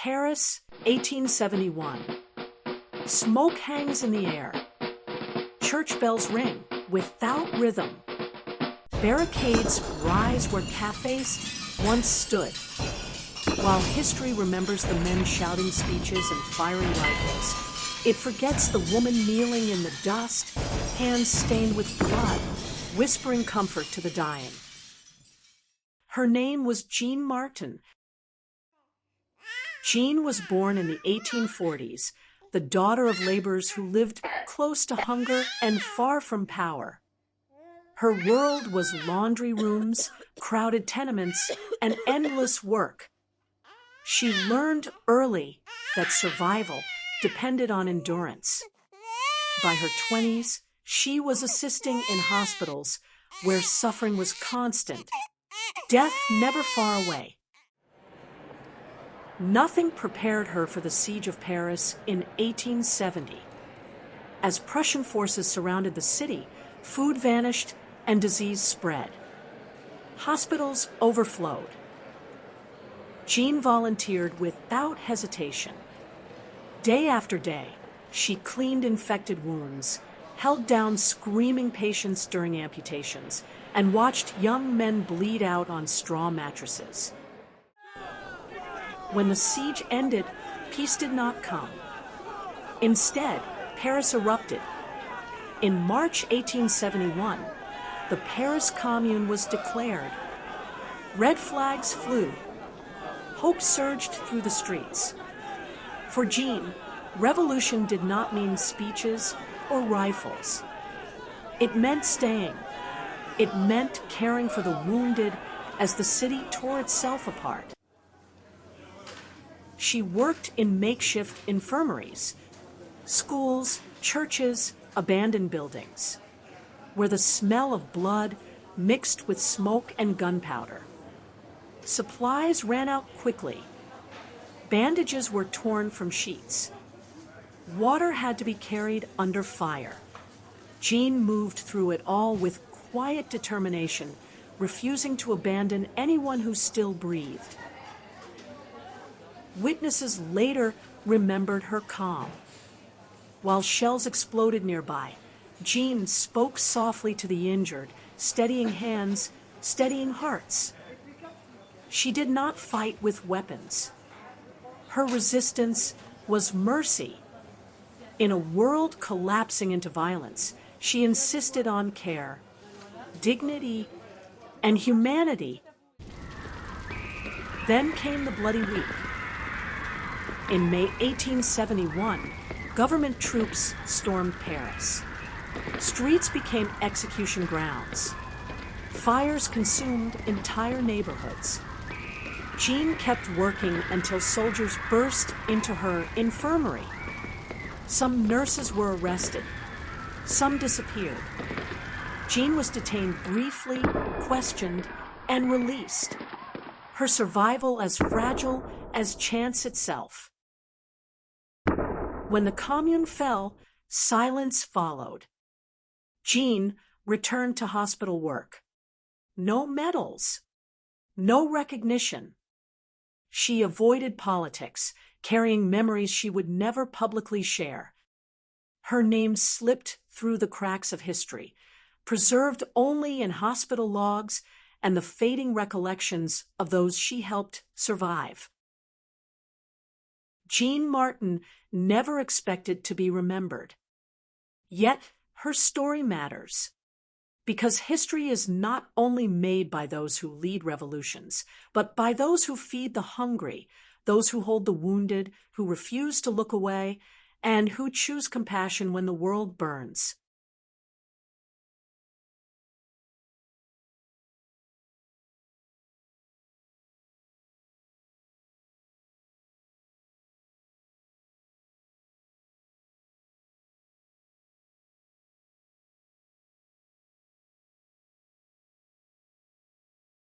Paris, 1871. Smoke hangs in the air. Church bells ring without rhythm. Barricades rise where cafes once stood, while history remembers the men shouting speeches and firing rifles. It forgets the woman kneeling in the dust, hands stained with blood, whispering comfort to the dying. Her name was Jeanne Martin. Jeanne was born in the 1840s, the daughter of laborers who lived close to hunger and far from power. Her world was laundry rooms, crowded tenements, and endless work. She learned early that survival depended on endurance. By her 20s, she was assisting in hospitals where suffering was constant, death never far away. Nothing prepared her for the siege of Paris in 1870. As Prussian forces surrounded the city, food vanished and disease spread. Hospitals overflowed. Jeanne volunteered without hesitation. Day after day, she cleaned infected wounds, held down screaming patients during amputations, and watched young men bleed out on straw mattresses. When the siege ended, peace did not come. Instead, Paris erupted. In March 1871, the Paris Commune was declared. Red flags flew. Hope surged through the streets. For Jeanne, revolution did not mean speeches or rifles. It meant staying. It meant caring for the wounded as the city tore itself apart. She worked in makeshift infirmaries, schools, churches, abandoned buildings, where the smell of blood mixed with smoke and gunpowder. Supplies ran out quickly. Bandages were torn from sheets. Water had to be carried under fire. Jeanne moved through it all with quiet determination, refusing to abandon anyone who still breathed. Witnesses later remembered her calm. While shells exploded nearby, Jeanne spoke softly to the injured, steadying hands, steadying hearts. She did not fight with weapons. Her resistance was mercy. In a world collapsing into violence, she insisted on care, dignity, and humanity. Then came the Bloody Week. In May 1871, government troops stormed Paris. Streets became execution grounds. Fires consumed entire neighborhoods. Jeanne kept working until soldiers burst into her infirmary. Some nurses were arrested. Some disappeared. Jeanne was detained briefly, questioned, and released. Her survival as fragile as chance itself. When the Commune fell, silence followed. Jeanne returned to hospital work. No medals. No recognition. She avoided politics, carrying memories she would never publicly share. Her name slipped through the cracks of history, preserved only in hospital logs and the fading recollections of those she helped survive. Jeanne Martin never expected to be remembered. Yet her story matters, because history is not only made by those who lead revolutions, but by those who feed the hungry, those who hold the wounded, who refuse to look away, and who choose compassion when the world burns.